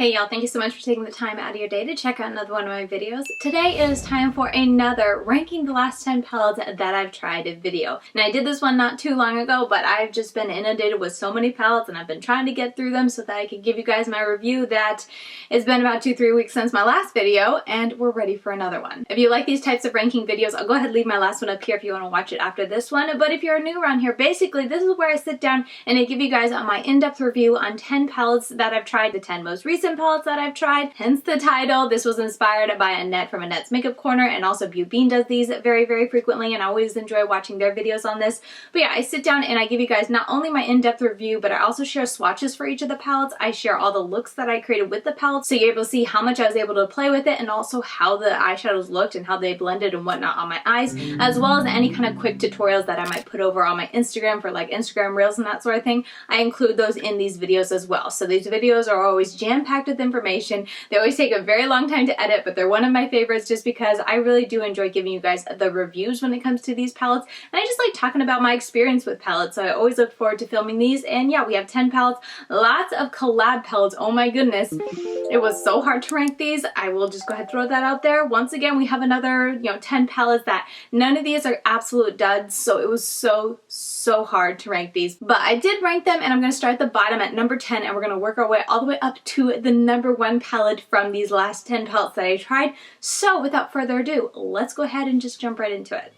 Hey y'all, thank you so much for taking the time out of your day to check out another one of my videos. Today it is time for another ranking the last 10 palettes that I've tried video. Now I did this one not too long ago, but I've just been inundated with so many palettes and I've been trying to get through them so that I could give you guys my review. That it's been about 2-3 weeks since my last video and we're ready for another one. If you like these types of ranking videos, I'll go ahead and leave my last one up here if you want to watch it after this one. But if you're new around here, basically this is where I sit down and I give you guys my in-depth review on 10 palettes that I've tried, the 10 most recent palettes that I've tried, hence the title. This was inspired by Annette from Annette's Makeup Corner, and also Beau Bean does these very frequently, and I always enjoy watching their videos on this. But yeah, I sit down and I give you guys not only my in-depth review, but I also share swatches for each of the palettes. I share all the looks that I created with the palettes, so you're able to see how much I was able to play with it, and also how the eyeshadows looked and how they blended and whatnot on my eyes, as well as any kind of quick tutorials that I might put over on my Instagram for like Instagram Reels and that sort of thing. I include those in these videos as well. So these videos are always jam-packed with information. They always take a very long time to edit, but they're one of my favorites just because I really do enjoy giving you guys the reviews when it comes to these palettes, and I just like talking about my experience with palettes, so I always look forward to filming these. And yeah, we have 10 palettes, lots of collab palettes. Oh my goodness, it was so hard to rank these. I will just go ahead and throw that out there. Once again, we have another 10 palettes that none of these are absolute duds, so it was so hard to rank these, but I did rank them, and I'm going to start at the bottom at number 10, and we're going to work our way all the way up to the number 1 palette from these last 10 palettes that I tried. So without further ado, let's go ahead and just jump right into it.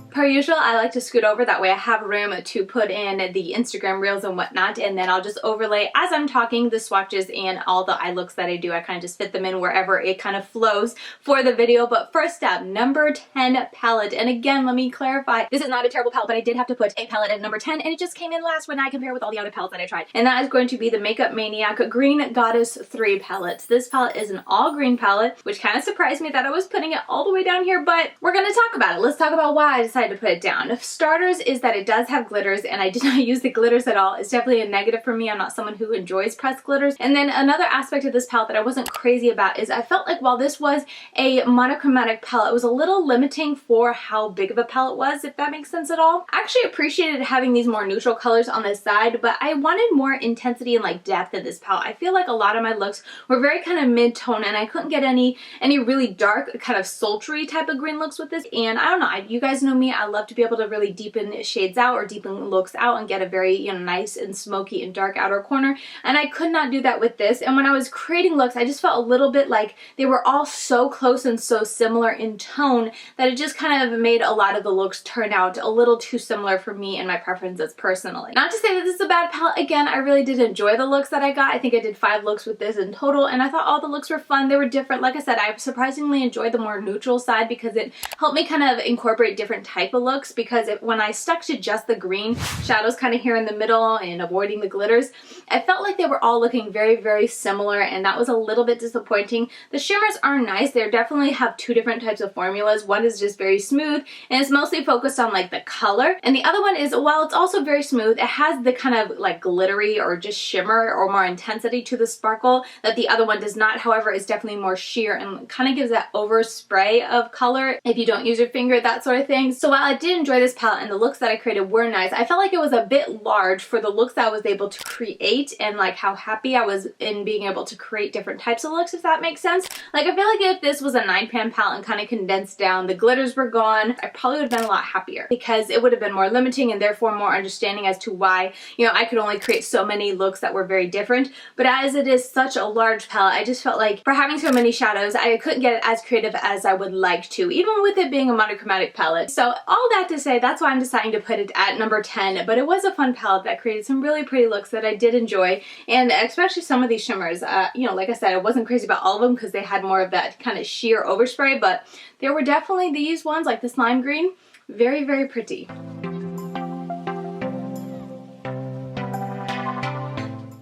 Per usual, I like to scoot over, that way I have room to put in the Instagram Reels and whatnot, and then I'll just overlay as I'm talking the swatches and all the eye looks that I do. I kind of just fit them in wherever it kind of flows for the video. But first up, number 10 palette. And again, let me clarify, this is not a terrible palette, but I did have to put a palette at number 10, and it just came in last when I compare with all the other palettes that I tried. And that is going to be the Makeup Maniac Green Goddess 3 palette. This palette is an all green palette, which kind of surprised me that I was putting it all the way down here, but we're going to talk about it. Let's talk about why I decided to put it down. For starters is that it does have glitters, and I did not use the glitters at all. It's definitely a negative for me. I'm not someone who enjoys pressed glitters. And then another aspect of this palette that I wasn't crazy about is I felt like while this was a monochromatic palette, it was a little limiting for how big of a palette was, if that makes sense at all. I actually appreciated having these more neutral colors on this side, but I wanted more intensity and like depth in this palette. I feel like a lot of my looks were very kind of mid-tone, and I couldn't get any really dark kind of sultry type of green looks with this. And I don't know, you guys know me, I love to be able to really deepen shades out or deepen looks out and get a very nice and smoky and dark outer corner, and I could not do that with this. And when I was creating looks, I just felt a little bit like they were all so close and so similar in tone that it just kind of made a lot of the looks turn out a little too similar for me and my preferences personally. Not to say that this is a bad palette. Again, I really did enjoy the looks that I got. I think I did 5 looks with this in total, and I thought all the looks were fun. They were different. Like I said, I surprisingly enjoyed the more neutral side because it helped me kind of incorporate different type of looks, because when I stuck to just the green shadows kind of here in the middle and avoiding the glitters, I felt like they were all looking very similar, and that was a little bit disappointing. The shimmers are nice. They definitely have 2 different types of formulas. One is just very smooth and it's mostly focused on like the color, and the other one is, while it's also very smooth, it has the kind of like glittery or just shimmer or more intensity to the sparkle that the other one does not. However, it's definitely more sheer and kind of gives that overspray of color if you don't use your finger, that sort of thing. So while I did enjoy this palette and the looks that I created were nice, I felt like it was a bit large for the looks that I was able to create, and like how happy I was in being able to create different types of looks, if that makes sense. Like I feel like if this was a 9-pan palette and kind of condensed down, the glitters were gone, I probably would have been a lot happier, because it would have been more limiting and therefore more understanding as to why I could only create so many looks that were very different. But as it is such a large palette, I just felt like for having so many shadows, I couldn't get it as creative as I would like to, even with it being a monochromatic palette. So all that to say, that's why I'm deciding to put it at number 10, but it was a fun palette that created some really pretty looks that I did enjoy, and especially some of these shimmers. Like I said, I wasn't crazy about all of them because they had more of that kind of sheer overspray, but there were definitely these ones, like this lime green, very pretty.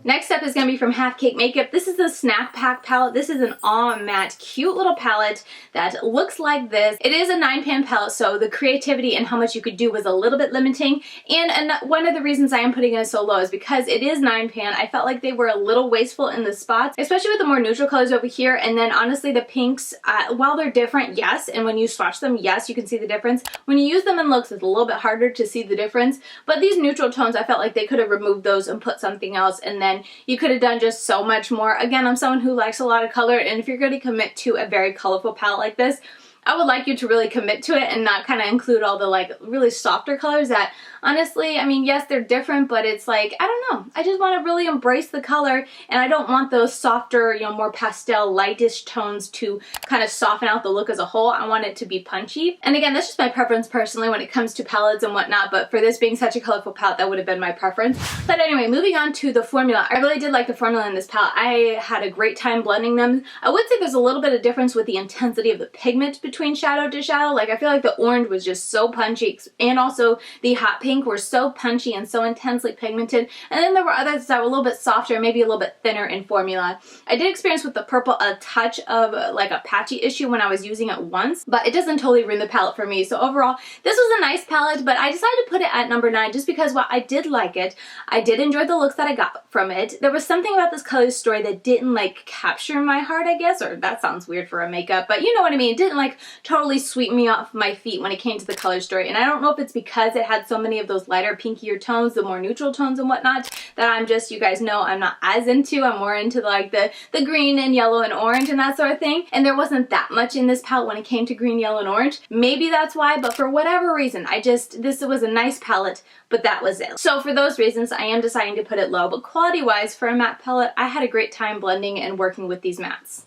Next up is going to be from Half Cake Makeup. This is the Snack Pack palette. This is an all matte, cute little palette that looks like this. It is a 9-pan palette, so the creativity and how much you could do was a little bit limiting. And one of the reasons I am putting it so low is because it is 9-pan. I felt like they were a little wasteful in the spots, especially with the more neutral colors over here. And then honestly, the pinks, while they're different, yes, and when you swatch them, yes, you can see the difference. When you use them in looks, it's a little bit harder to see the difference. But these neutral tones, I felt like they could have removed those and put something else, and then you could have done just so much more. Again, I'm someone who likes a lot of color, and if you're going to commit to a very colorful palette like this, I would like you to really commit to it and not kind of include all the like really softer colors that honestly, I mean, yes, they're different, but it's like, I don't know. I just want to really embrace the color, and I don't want those softer, you know, more pastel, lightish tones to kind of soften out the look as a whole. I want it to be punchy. And again, that's just my preference personally when it comes to palettes and whatnot, but for this being such a colorful palette, that would have been my preference. But anyway, moving on to the formula. I really did like the formula in this palette. I had a great time blending them. I would say there's a little bit of difference with the intensity of the pigment between shadow to shadow. Like, I feel like the orange was just so punchy, and also the hot pink were so punchy and so intensely pigmented, and then there were others that were a little bit softer, maybe a little bit thinner in formula. I did experience with the purple a touch of like a patchy issue when I was using it once, but it doesn't totally ruin the palette for me. So overall, this was a nice palette, but I decided to put it at number 9 just because while I did like it, I did enjoy the looks that I got from it. There was something about this color story that didn't like capture my heart, I guess, or that sounds weird for a makeup, but you know what I mean. It didn't like totally sweep me off my feet when it came to the color story, and I don't know if it's because it had so many of those lighter pinkier tones, the more neutral tones and whatnot, that I'm just, you guys know, I'm not as into. I'm more into like the green and yellow and orange and that sort of thing, and there wasn't that much in this palette when it came to green, yellow, and orange. Maybe that's why, but for whatever reason, this was a nice palette, but that was it. So for those reasons, I am deciding to put it low, but quality-wise, for a matte palette, I had a great time blending and working with these mattes.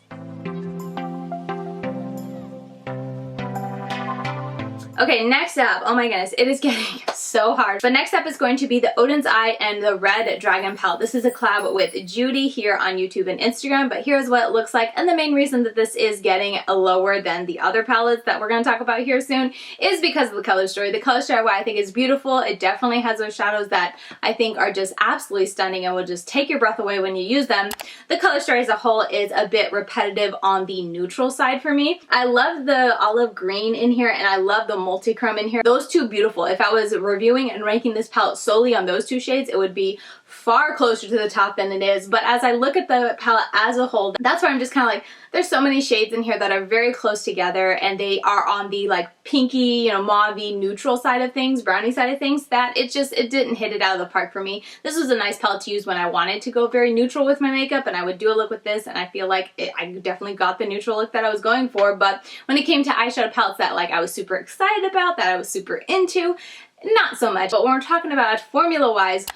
Okay, next up, oh my goodness, it is getting so hard. But next up is going to be the Oden's Eye and the Red Dragon palette. This is a collab with Judy here on YouTube and Instagram, but here's what it looks like. And the main reason that this is getting lower than the other palettes that we're going to talk about here soon is because of the color story. The color story, I think, is beautiful. It definitely has those shadows that I think are just absolutely stunning and will just take your breath away when you use them. The color story as a whole is a bit repetitive on the neutral side for me. I love the olive green in here, and I love the multi-chrome in here. Those two beautiful. If I was reviewing and ranking this palette solely on those two shades, it would be far closer to the top than it is. But as I look at the palette as a whole, that's where I'm just kind of like, there's so many shades in here that are very close together, and they are on the like pinky, you know, mauve-y neutral side of things, brownie side of things, that it didn't hit it out of the park for me. This was a nice palette to use when I wanted to go very neutral with my makeup, and I would do a look with this, and I feel like I definitely got the neutral look that I was going for. But when it came to eyeshadow palettes that like I was super excited about, that I was super into, not so much. But when we're talking about formula-wise,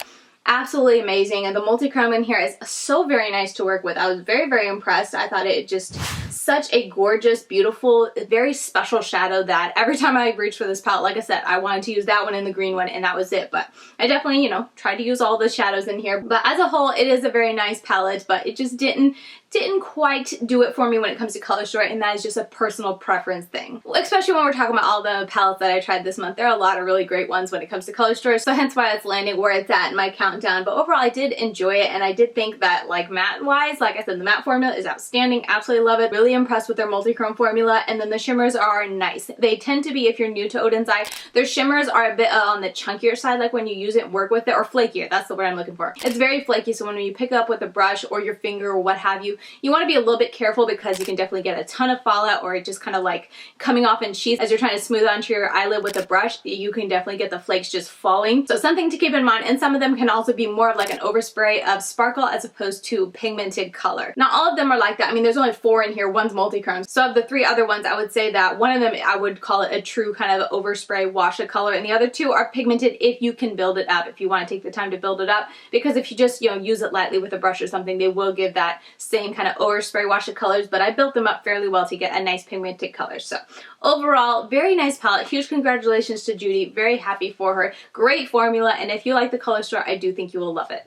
absolutely amazing, and the multi-chrome in here is so very nice to work with. I was very, very impressed. I thought it just such a gorgeous, beautiful, very special shadow that every time I reached for this palette, like I said, I wanted to use that one and the green one, and that was it. But I definitely, you know, tried to use all the shadows in here. But as a whole, it is a very nice palette, but it just didn't quite do it for me when it comes to color story, and that is just a personal preference thing. Especially when we're talking about all the palettes that I tried this month. There are a lot of really great ones when it comes to color story, so hence why it's landing where it's at in my countdown. But overall, I did enjoy it, and I did think that, like, matte-wise, like I said, the matte formula is outstanding. Absolutely love it. Really impressed with their multi-chrome formula, and then the shimmers are nice. They tend to be, if you're new to Oden's Eye, their shimmers are a bit on the chunkier side, like when you use it and work with it, or flakier. That's the word I'm looking for. It's very flaky, so when you pick it up with a brush or your finger or what have you, you want to be a little bit careful because you can definitely get a ton of fallout, or it just kind of like coming off in sheets as you're trying to smooth onto your eyelid with a brush. You can definitely get the flakes just falling. So something to keep in mind, and some of them can also be more of like an overspray of sparkle as opposed to pigmented color. Not all of them are like that. I mean, there's only 4 in here. One's multi-chrome. So of the 3 other ones, I would say that one of them, I would call it a true kind of overspray wash of color, and the other 2 are pigmented if you can build it up, if you want to take the time to build it up, because if you just, you know, use it lightly with a brush or something, they will give that same kind of overspray wash of colors, but I built them up fairly well to get a nice pigmented color. So overall, very nice palette. Huge congratulations to Judy. Very happy for her. Great formula, and if you like the color story, I do think you will love it.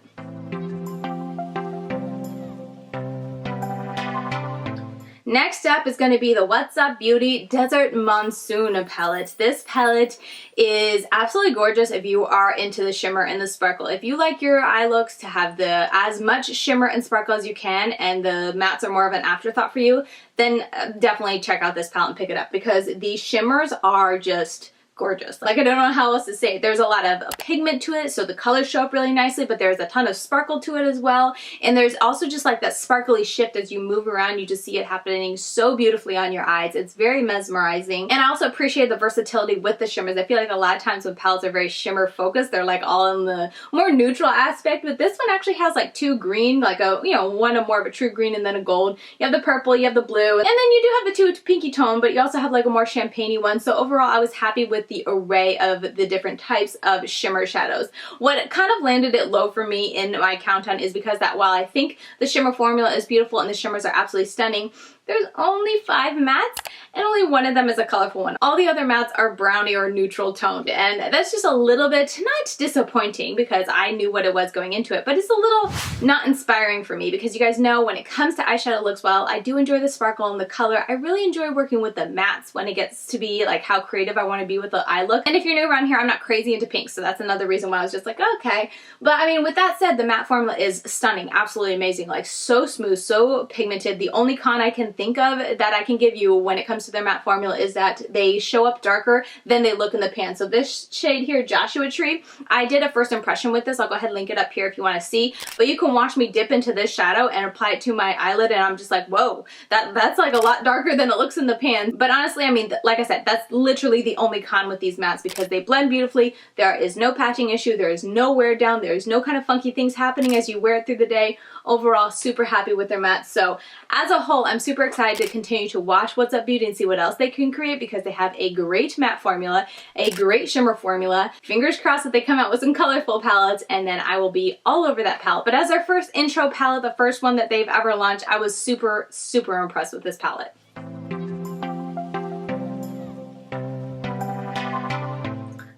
Next up is going to be the What's Up Beauty Desert Monsoon palette. This palette is absolutely gorgeous if you are into the shimmer and the sparkle. If you like your eye looks to have as much shimmer and sparkle as you can, and the mattes are more of an afterthought for you, then definitely check out this palette and pick it up, because the shimmers are just gorgeous. Like, I don't know how else to say it. There's a lot of pigment to it, so the colors show up really nicely, but there's a ton of sparkle to it as well. And there's also just like that sparkly shift as you move around. You just see it happening so beautifully on your eyes. It's very mesmerizing. And I also appreciate the versatility with the shimmers. I feel like a lot of times when palettes are very shimmer focused, they're like all in the more neutral aspect, but this one actually has like two green, like a, you know, one more of a true green and then a gold. You have the purple, you have the blue, and then you do have the two pinky tone, but you also have like a more champagne-y one. So overall, I was happy with the array of the different types of shimmer shadows. What kind of landed it low for me in my countdown is because that while I think the shimmer formula is beautiful and the shimmers are absolutely stunning, there's only 5 mattes and only one of them is a colorful one. All the other mattes are brownie or neutral toned, and that's just a little bit not disappointing because I knew what it was going into it, but it's a little not inspiring for me, because you guys know when it comes to eyeshadow looks, well, I do enjoy the sparkle and the color. I really enjoy working with the mattes when it gets to be like how creative I want to be with the eye look. And if you're new around here, I'm not crazy into pink, so that's another reason why I was just like, okay. But I mean, with that said, the matte formula is stunning, absolutely amazing, like so smooth, so pigmented. The only con I can think of that I can give you when it comes to their matte formula is that they show up darker than they look in the pan. So this shade here, Joshua Tree, I did a first impression with this. I'll go ahead and link it up here if you want to see, but you can watch me dip into this shadow and apply it to my eyelid, and I'm just like, whoa, that's like a lot darker than it looks in the pan. But honestly, I mean, like I said, that's literally the only con with these mattes, because they blend beautifully. There is no patching issue. There is no wear down. There is no kind of funky things happening as you wear it through the day. Overall, super happy with their mattes. So as a whole, I'm super excited to continue to watch What's Up Beauty and see what else they can create, because they have a great matte formula, a great shimmer formula. Fingers crossed that they come out with some colorful palettes, and then I will be all over that palette. But as our first intro palette, the first one that they've ever launched, I was super, super impressed with this palette.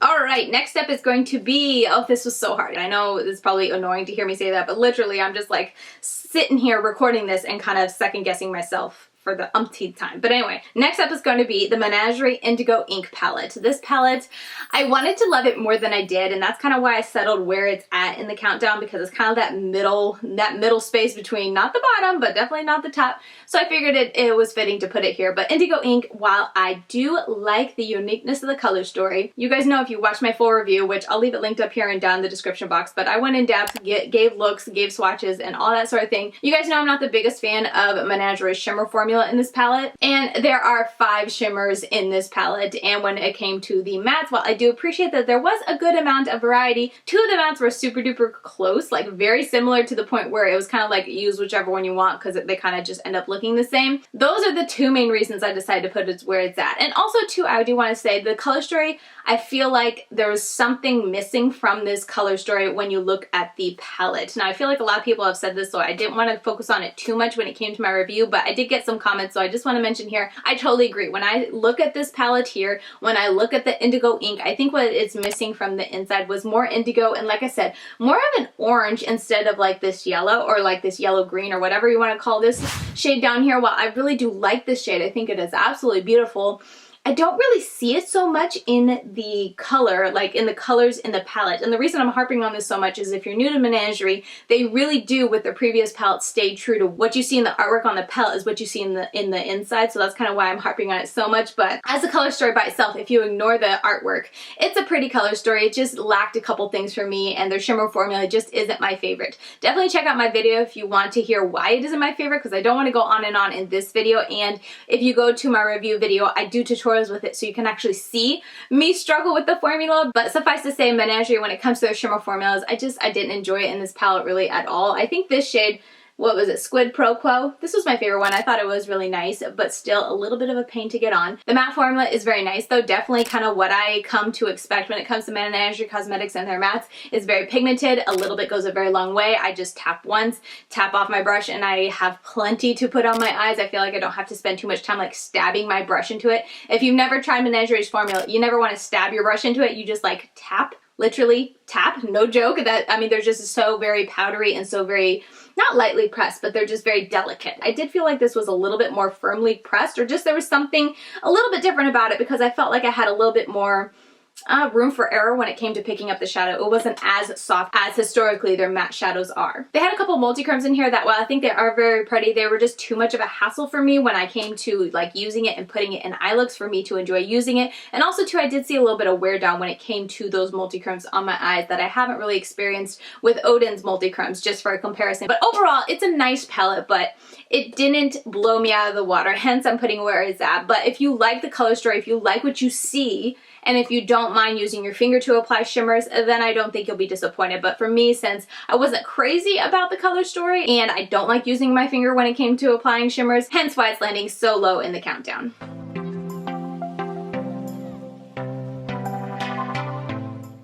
Alright, next up is going to be, oh, this was so hard. I know it's probably annoying to hear me say that, but literally I'm just like sitting here recording this and kind of second guessing myself for the umpteenth time. But anyway, next up is going to be the Menagerie Indigo Ink palette. This palette, I wanted to love it more than I did, and that's kind of why I settled where it's at in the countdown, because it's kind of that middle space between not the bottom, but definitely not the top. So I figured it was fitting to put it here. But Indigo Ink, while I do like the uniqueness of the color story, you guys know if you watch my full review, which I'll leave it linked up here and down in the description box, but I went in depth, gave looks, gave swatches, and all that sort of thing. You guys know I'm not the biggest fan of Menagerie's shimmer formula in this palette, and there are 5 shimmers in this palette. And when it came to the mattes, while I do appreciate that there was a good amount of variety, 2 of the mattes were super duper close, like very similar to the point where it was kind of like use whichever one you want, because they kind of just end up looking the same. Those are the 2 main reasons I decided to put it where it's at. And also too, I do want to say the color story, I feel like there was something missing from this color story when you look at the palette. Now I feel like a lot of people have said this, so I didn't want to focus on it too much when it came to my review, but I did get some comments, so I just want to mention here, I totally agree. When I look at this palette here, when I look at the Indigo Ink, I think what it's missing from the inside was more indigo, and like I said, more of an orange instead of like this yellow, or like this yellow green, or whatever you want to call this shade down here. While I really do like this shade, I think it is absolutely beautiful, I don't really see it so much in the color, like in the colors in the palette. And the reason I'm harping on this so much is if you're new to Menagerie, they really do with their previous palettes stay true to what you see in the artwork on the palette is what you see in the inside. So that's kind of why I'm harping on it so much. But as a color story by itself, if you ignore the artwork, it's a pretty color story. It just lacked a couple things for me, and their shimmer formula just isn't my favorite. Definitely check out my video if you want to hear why it isn't my favorite, because I don't want to go on and on in this video. And if you go to my review video, I do tutorials with it, so you can actually see me struggle with the formula. But suffice to say, Menagerie, when it comes to their shimmer formulas, I didn't enjoy it in this palette really at all. I think this shade, what was it, Squid Pro Quo? This was my favorite one. I thought it was really nice, but still a little bit of a pain to get on. The matte formula is very nice though. Definitely kind of what I come to expect when it comes to Menagerie Cosmetics and their mattes. It's very pigmented. A little bit goes a very long way. I just tap once, tap off my brush, and I have plenty to put on my eyes. I feel like I don't have to spend too much time like stabbing my brush into it. If you've never tried Menagerie's formula, you never want to stab your brush into it. You just like tap, literally tap, no joke. That, I mean, they're just so very powdery and so very not lightly pressed, but they're just very delicate. I did feel like this was a little bit more firmly pressed, or just there was something a little bit different about it, because I felt like I had a little bit more room for error when it came to picking up the shadow. It wasn't as soft as historically their matte shadows are. They had a couple multi-chromes in here that, while I think they are very pretty, they were just too much of a hassle for me when I came to like using it and putting it in eye looks for me to enjoy using it. And also too, I did see a little bit of wear down when it came to those multi-chromes on my eyes that I haven't really experienced with Oden's multi-chromes, just for a comparison. But overall, it's a nice palette, but it didn't blow me out of the water, hence I'm putting where it's at. But if you like the color story, if you like what you see, and if you don't mind using your finger to apply shimmers, then I don't think you'll be disappointed. But for me, since I wasn't crazy about the color story, and I don't like using my finger when it came to applying shimmers, hence why it's landing so low in the countdown.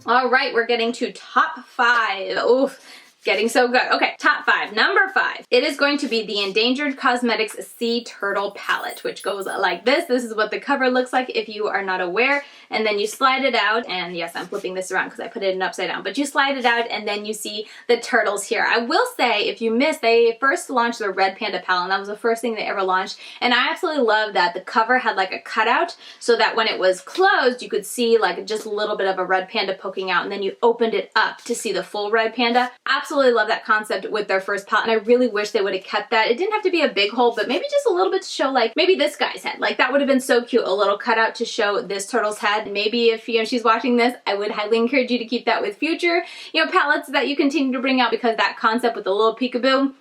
All right, we're getting to top 5. Oof. Getting so good. Okay, top 5. Number 5. It is going to be the Endangered Cosmetics Sea Turtle Palette, which goes like this. This is what the cover looks like if you are not aware. And then you slide it out, and yes, I'm flipping this around because I put it in upside down, but you slide it out and then you see the turtles here. I will say, if you missed, they first launched the Red Panda palette, and that was the first thing they ever launched. And I absolutely love that the cover had like a cutout so that when it was closed, you could see like just a little bit of a red panda poking out, and then you opened it up to see the full red panda. Absolutely love that concept with their first palette, and I really wish they would have kept that. It didn't have to be a big hole, but maybe just a little bit to show like maybe this guy's head. Like that would have been so cute, a little cutout to show this turtle's head. Maybe if she's watching this, I would highly encourage you to keep that with future palettes that you continue to bring out, because that concept with the little peekaboo,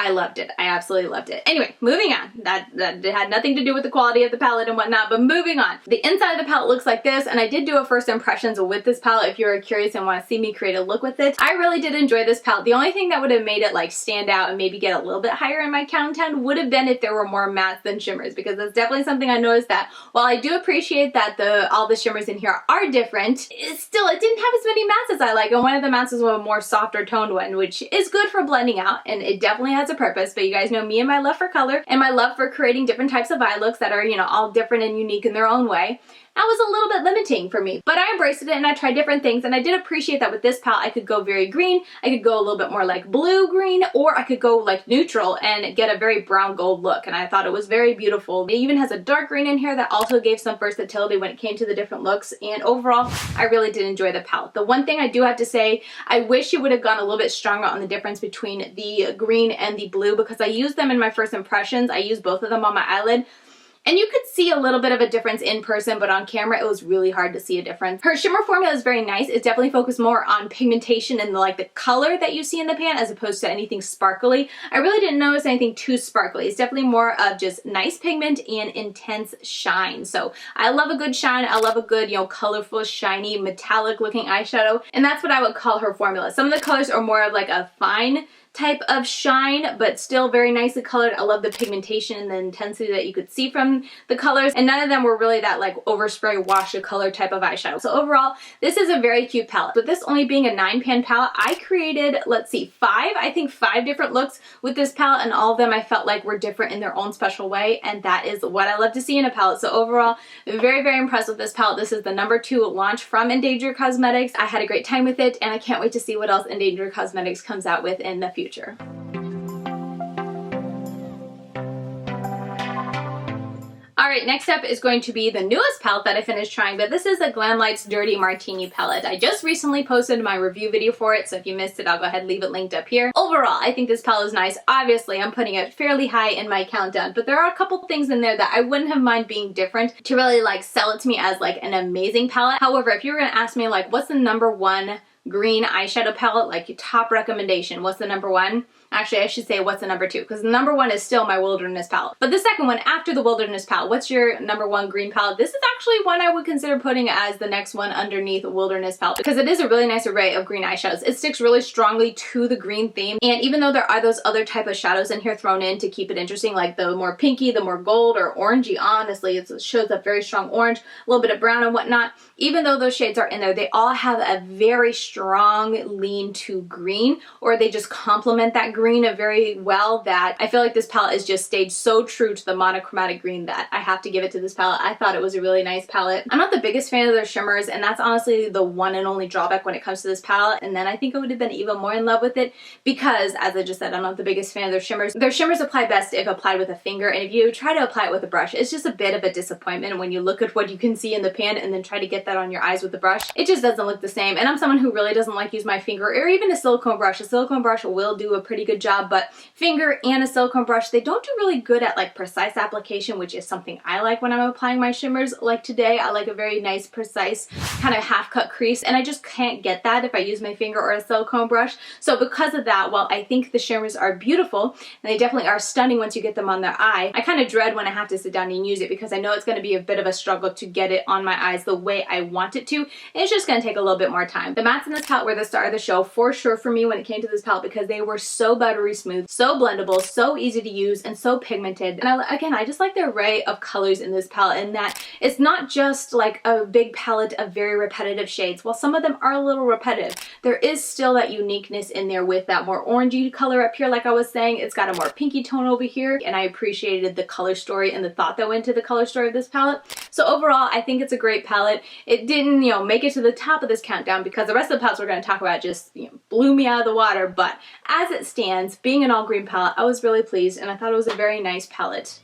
I loved it. I absolutely loved it. Anyway, moving on. That had nothing to do with the quality of the palette and whatnot, but moving on. The inside of the palette looks like this, and I did do a first impressions with this palette if you're curious and want to see me create a look with it. I really did enjoy this palette. The only thing that would have made it like stand out and maybe get a little bit higher in my countdown would have been if there were more mattes than shimmers, because that's definitely something I noticed that while I do appreciate that all the shimmers in here are different, it didn't have as many mattes as I like, and one of the mattes was a more softer toned one, which is good for blending out, and it definitely has a purpose. But you guys know me and my love for color and my love for creating different types of eye looks that are, all different and unique in their own way. That was a little bit limiting for me, but I embraced it and I tried different things, and I did appreciate that with this palette I could go very green, I could go a little bit more like blue-green, or I could go like neutral and get a very brown gold look, and I thought it was very beautiful. It even has a dark green in here that also gave some versatility when it came to the different looks, and overall I really did enjoy the palette. The one thing I do have to say, I wish it would have gone a little bit stronger on the difference between the green and the blue, because I used them in my first impressions. I used both of them on my eyelid, and you could see a little bit of a difference in person, but on camera it was really hard to see a difference. Her shimmer formula is very nice. It's definitely focused more on pigmentation and the color that you see in the pan as opposed to anything sparkly. I really didn't notice anything too sparkly. It's definitely more of just nice pigment and intense shine. So I love a good shine. I love a good, colorful, shiny, metallic looking eyeshadow, and that's what I would call her formula. Some of the colors are more of like a fine type of shine, but still very nicely colored. I love the pigmentation and the intensity that you could see from the colors, and none of them were really that like overspray wash of color type of eyeshadow. So overall, this is a very cute palette. With this only being a 9-pan palette, I created, let's see, 5 different looks with this palette, and all of them I felt like were different in their own special way, and that is what I love to see in a palette. So overall, very, very impressed with this palette. This is the number 2 launch from Endangered Cosmetics. I had a great time with it, and I can't wait to see what else Endangered Cosmetics comes out with in the future. Alright, next up is going to be the newest palette that I finished trying, but this is the Glamlite's Dirty Martini palette. I just recently posted my review video for it, so if you missed it, I'll go ahead and leave it linked up here. Overall, I think this palette is nice. Obviously, I'm putting it fairly high in my countdown, but there are a couple things in there that I wouldn't have mind being different to really sell it to me as an amazing palette. However, if you were going to ask me what's the number 1 green eyeshadow palette, your top recommendation, what's the number 1? Actually, I should say what's the number 2, because the number 1 is still my Wilderness palette. But the second one after the Wilderness palette, what's your number 1 green palette? This is actually one I would consider putting as the next one underneath Wilderness palette, because it is a really nice array of green eyeshadows. It sticks really strongly to the green theme, and even though there are those other type of shadows in here thrown in to keep it interesting, like the more pinky, the more gold or orangey, honestly, it shows up very strong orange, a little bit of brown and whatnot. Even though those shades are in there, they all have a very strong lean to green, or they just complement that green green very well that I feel like this palette has just stayed so true to the monochromatic green that I have to give it to this palette. I thought it was a really nice palette. I'm not the biggest fan of their shimmers, and that's honestly the one and only drawback when it comes to this palette, and then I think I would have been even more in love with it because, as I just said, I'm not the biggest fan of their shimmers. Their shimmers apply best if applied with a finger, and if you try to apply it with a brush, it's just a bit of a disappointment when you look at what you can see in the pan and then try to get that on your eyes with the brush. It just doesn't look the same, and I'm someone who really doesn't like to use my finger or even a silicone brush. A silicone brush will do a pretty good job, but finger and a silicone brush, they don't do really good at like precise application, which is something I like when I'm applying my shimmers. Like today, I like a very nice, precise kind of half-cut crease, and I just can't get that if I use my finger or a silicone brush. So because of that, while I think the shimmers are beautiful, and they definitely are stunning once you get them on their eye, I kind of dread when I have to sit down and use it because I know it's going to be a bit of a struggle to get it on my eyes the way I want it to, and it's just going to take a little bit more time. The mattes in this palette were the star of the show for sure for me when it came to this palette because they were so buttery smooth, so blendable, so easy to use, and so pigmented. And again, I just like the array of colors in this palette in that it's not just like a big palette of very repetitive shades. While some of them are a little repetitive, there is still that uniqueness in there with that more orangey color up here. Like I was saying, it's got a more pinky tone over here, and I appreciated the color story and the thought that went into the color story of this palette. So overall, I think it's a great palette. It didn't, you know, make it to the top of this countdown because the rest of the palettes we're going to talk about just, you know, blew me out of the water, but as it stands, being an all green palette, I was really pleased and I thought it was a very nice palette.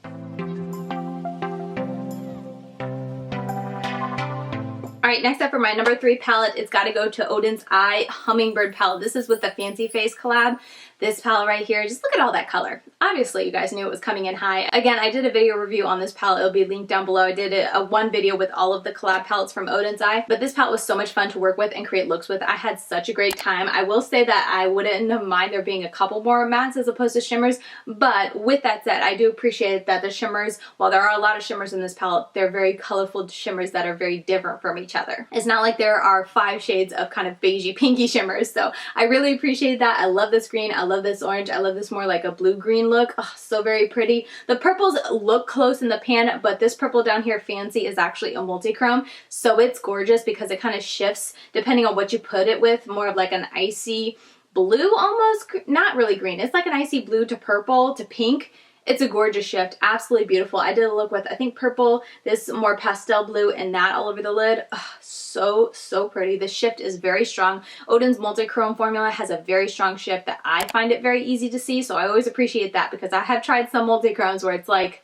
Alright, next up for my number 3 palette, it's got to go to Oden's Eye Hummingbird palette. This is with the Fancy Face collab. This palette right here, just look at all that color. Obviously, you guys knew it was coming in high. Again, I did a video review on this palette. It'll be linked down below. I did one video with all of the collab palettes from Oden's Eye, but this palette was so much fun to work with and create looks with. I had such a great time. I will say that I wouldn't mind there being a couple more mattes as opposed to shimmers, but with that said, I do appreciate that the shimmers, while there are a lot of shimmers in this palette, they're very colorful shimmers that are very different from each other. It's not like there are 5 shades of kind of beigey pinky shimmers, so I really appreciate that. I love this green, I love this orange, I love this more like a blue-green look. Oh, so very pretty. The purples look close in the pan, but this purple down here, Fancy, is actually a multi-chrome, so it's gorgeous because it kind of shifts depending on what you put it with, more of like an icy blue almost, not really green. It's like an icy blue to purple to pink. It's a gorgeous shift, absolutely beautiful. I did a look with, I think, purple, this more pastel blue, and that all over the lid. Oh, so pretty. The shift is very strong. Oden's multi-chrome formula has a very strong shift that I find it very easy to see, so I always appreciate that because I have tried some multi-chromes where it's like,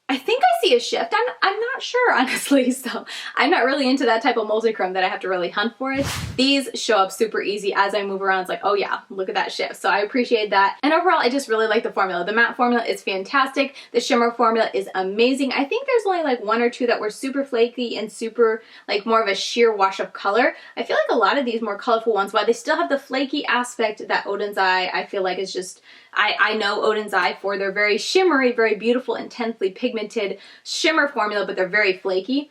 I think I see a shift. I'm not sure, honestly, so I'm not really into that type of multi-chrome that I have to really hunt for it. These show up super easy as I move around. It's like, oh yeah, look at that shift. So I appreciate that. And overall, I just really like the formula. The matte formula is fantastic. The shimmer formula is amazing. I think there's only like 1 or 2 that were super flaky and super like more of a sheer wash of color. I feel like a lot of these more colorful ones, while they still have the flaky aspect that Oden's Eye, I feel like is just, I know Oden's Eye for their very shimmery, very beautiful, intensely pigmented shimmer formula, but they're very flaky.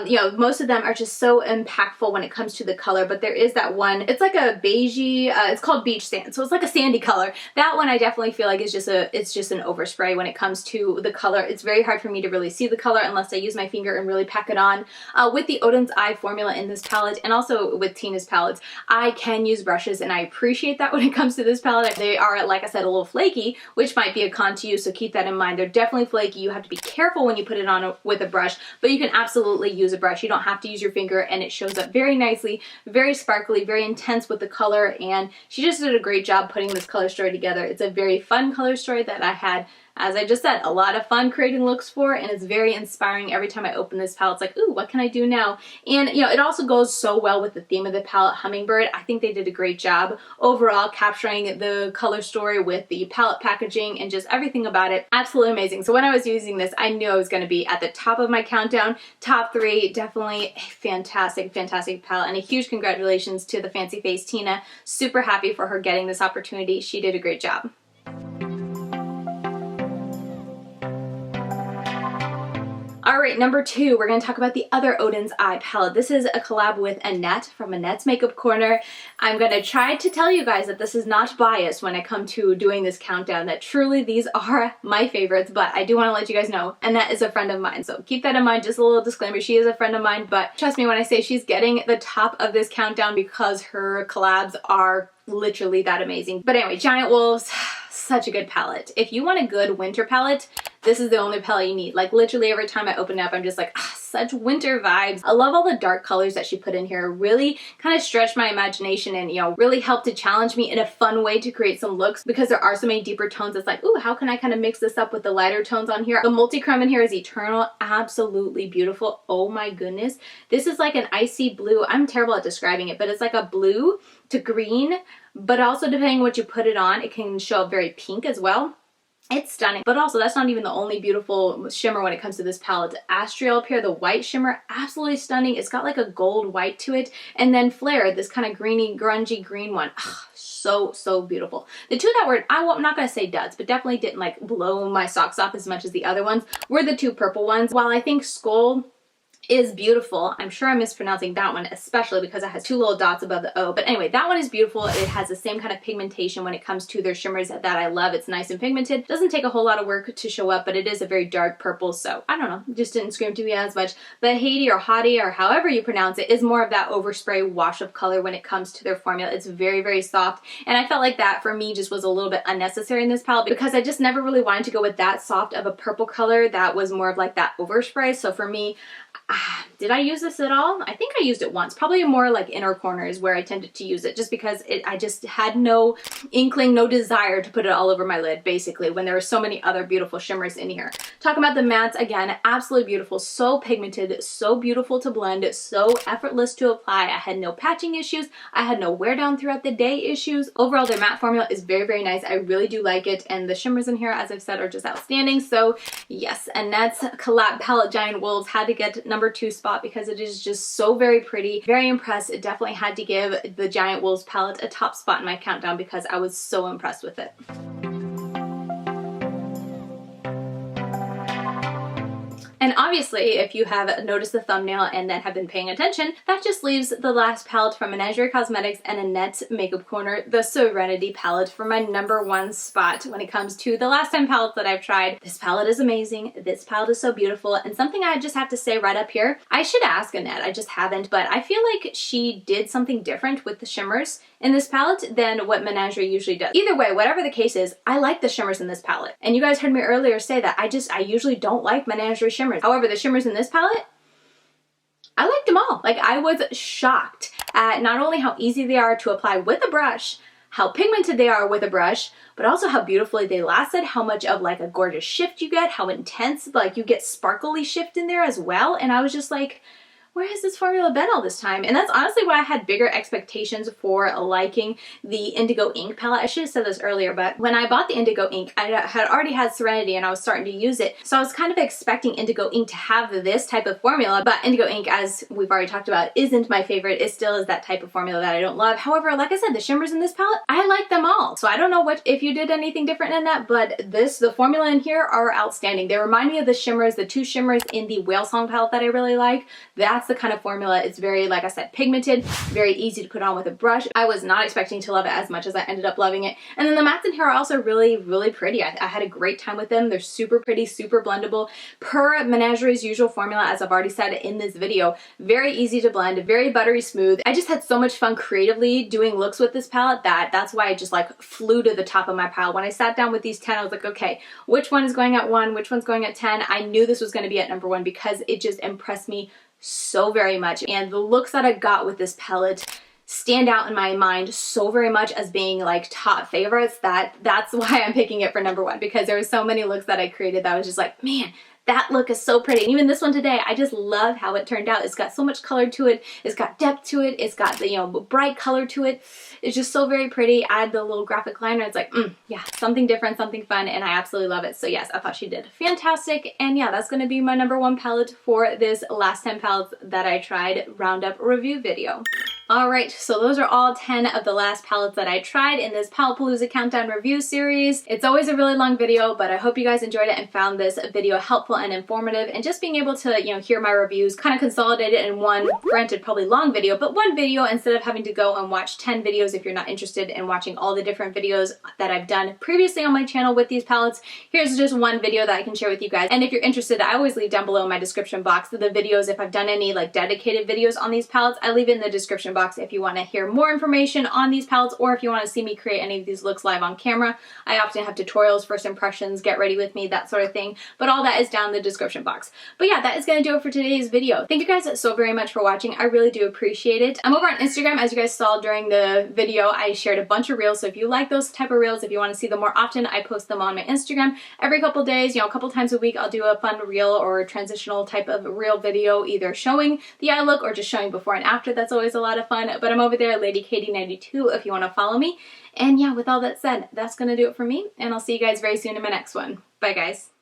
You know, most of them are just so impactful when it comes to the color, but there is that one, it's like a beigey, it's called beach sand, so it's like a sandy color. That one I definitely feel like is just it's just an overspray when it comes to the color. It's very hard for me to really see the color unless I use my finger and really pack it on. With the Oden's Eye formula in this palette, and also with Tina's palettes, I can use brushes, and I appreciate that when it comes to this palette. They are, like I said, a little flaky, which might be a con to you, so keep that in mind. They're definitely flaky. You have to be careful when you put it on with a brush, but you can absolutely use a brush. You don't have to use your finger, and it shows up very nicely, very sparkly, very intense with the color, and she just did a great job putting this color story together. It's a very fun color story that I had, as I just said, a lot of fun creating looks for, and it's very inspiring. Every time I open this palette, it's like, ooh, what can I do now? And, you know, it also goes so well with the theme of the palette, Hummingbird. I think they did a great job overall capturing the color story with the palette packaging and just everything about it. Absolutely amazing. So when I was using this, I knew I was going to be at the top of my countdown. Top 3, definitely a fantastic, fantastic palette, and a huge congratulations to the Fancy Face Tina. Super happy for her getting this opportunity. She did a great job. Alright, number 2, we're going to talk about the other Oden's Eye palette. This is a collab with Annette from Annette's Makeup Corner. I'm going to try to tell you guys that this is not biased when I come to doing this countdown, that truly these are my favorites, but I do want to let you guys know Annette is a friend of mine, so keep that in mind. Just a little disclaimer, she is a friend of mine, but trust me when I say she's getting the top of this countdown because her collabs are literally that amazing. But anyway, Giant Wolves, such a good palette. If you want a good winter palette, this is the only palette you need. Like literally every time I open it up, I'm just like, ah, such winter vibes. I love all the dark colors that she put in here. Really kind of stretched my imagination and, you know, really helped to challenge me in a fun way to create some looks, because there are so many deeper tones. It's like, ooh, how can I kind of mix this up with the lighter tones on here? The multi-chrome in here is eternal. Absolutely beautiful. Oh my goodness. This is like an icy blue. I'm terrible at describing it, but it's like a blue to green, but also depending on what you put it on, it can show up very pink as well. It's stunning. But also, that's not even the only beautiful shimmer when it comes to this palette. Astrial up here, the white shimmer, absolutely stunning. It's got like a gold white to it. And then Flare, this kind of greeny, grungy green one. Ugh, so beautiful. The two that were, I'm not going to say duds, but definitely didn't like blow my socks off as much as the other ones, were the two purple ones. While I think Skull is beautiful. I'm sure I'm mispronouncing that one, especially because it has two little dots above the O. But anyway, that one is beautiful. It has the same kind of pigmentation when it comes to their shimmers that I love. It's nice and pigmented. Doesn't take a whole lot of work to show up, but it is a very dark purple. So I don't know, just didn't scream to me as much. But Haiti or Hottie or however you pronounce it is more of that overspray wash of color when it comes to their formula. It's very soft. And I felt like that for me just was a little bit unnecessary in this palette, because I just never really wanted to go with that soft of a purple color that was more of like that overspray. So for me, did I use this at all? I think I used it once, probably more like inner corners where I tended to use it, just because I just had no inkling, no desire to put it all over my lid, basically, when there were so many other beautiful shimmers in here. Talking about the mattes, again, absolutely beautiful, so pigmented, so beautiful to blend, so effortless to apply. I had no patching issues. I had no wear down throughout the day issues. Overall, their matte formula is very nice. I really do like it, and the shimmers in here, as I've said, are just outstanding. So yes, Annette's collab palette Giant Wolves had to get number 2 spot because it is just so very pretty. Very impressed. It definitely had to give the Giant Wolves palette a top spot in my countdown because I was so impressed with it. And obviously, if you have noticed the thumbnail and then have been paying attention, that just leaves the last palette from Menagerie Cosmetics and Annette's Makeup Corner, the Serenity palette, for my number 1 spot when it comes to the last 10 palettes that I've tried. This palette is amazing. This palette is so beautiful. And something I just have to say right up here, I should ask Annette, I just haven't, but I feel like she did something different with the shimmers in this palette than what Menagerie usually does. Either way, whatever the case is, I like the shimmers in this palette. And you guys heard me earlier say that I usually don't like Menagerie shimmers. However, the shimmers in this palette, I liked them all. Like, I was shocked at not only how easy they are to apply with a brush, how pigmented they are with a brush, but also how beautifully they lasted, how much of like a gorgeous shift you get, how intense, like you get sparkly shift in there as well. And I was just like, where has this formula been all this time? And that's honestly why I had bigger expectations for liking the Indigo Ink palette. I should have said this earlier, but when I bought the Indigo Ink, I had already had Serenity and I was starting to use it. So I was kind of expecting Indigo Ink to have this type of formula, but Indigo Ink, as we've already talked about, isn't my favorite. It still is that type of formula that I don't love. However, like I said, the shimmers in this palette, I like them all. So I don't know if you did anything different in that, but the formula in here are outstanding. They remind me of the shimmers, the 2 shimmers in the Whale Song palette that I really like. That's the kind of formula. It's very, like I said, pigmented, very easy to put on with a brush. I was not expecting to love it as much as I ended up loving it. And then the mattes in here are also really pretty. I had a great time with them. They're super pretty, super blendable. Per Menagerie's usual formula, as I've already said in this video, very easy to blend, very buttery smooth. I just had so much fun creatively doing looks with this palette that's why I just like flew to the top of my pile. When I sat down with these 10, I was like, okay, which one is going at 1? Which one's going at 10? I knew this was going to be at number 1 because it just impressed me so very much. And the looks that I got with this palette stand out in my mind so very much as being like top favorites that's why I'm picking it for number 1, because there were so many looks that I created that I was just like, man, that look is so pretty. And even this one today, I just love how it turned out. It's got so much color to it. It's got depth to it. It's got the, you know, bright color to it. It's just so very pretty. Add the little graphic liner. It's like, yeah, something different, something fun, and I absolutely love it. So yes, I thought she did fantastic. And yeah, that's going to be my number 1 palette for this last 10 palettes that I tried roundup review video. Alright, so those are all 10 of the last palettes that I tried in this Palette Palooza Countdown review series. It's always a really long video, but I hope you guys enjoyed it and found this video helpful and informative, and just being able to, you know, hear my reviews kind of consolidated in one, granted probably long video, but one video instead of having to go and watch 10 videos if you're not interested in watching all the different videos that I've done previously on my channel with these palettes. Here's just one video that I can share with you guys, and if you're interested, I always leave down below in my description box the videos. If I've done any like dedicated videos on these palettes, I leave it in the description box box if you want to hear more information on these palettes, or if you want to see me create any of these looks live on camera. I often have tutorials, first impressions, get ready with me, that sort of thing, but all that is down in the description box. But yeah, that is going to do it for today's video. Thank you guys so very much for watching. I really do appreciate it. I'm over on Instagram. As you guys saw during the video, I shared a bunch of reels, so if you like those type of reels, if you want to see them more often, I post them on my Instagram every couple days, you know, a couple times a week. I'll do a fun reel or transitional type of reel video, either showing the eye look or just showing before and after. That's always a lot of fun. But I'm over there, Lady Katie92, if you want to follow me. And yeah, with all that said, that's going to do it for me, and I'll see you guys very soon in my next one. Bye, guys.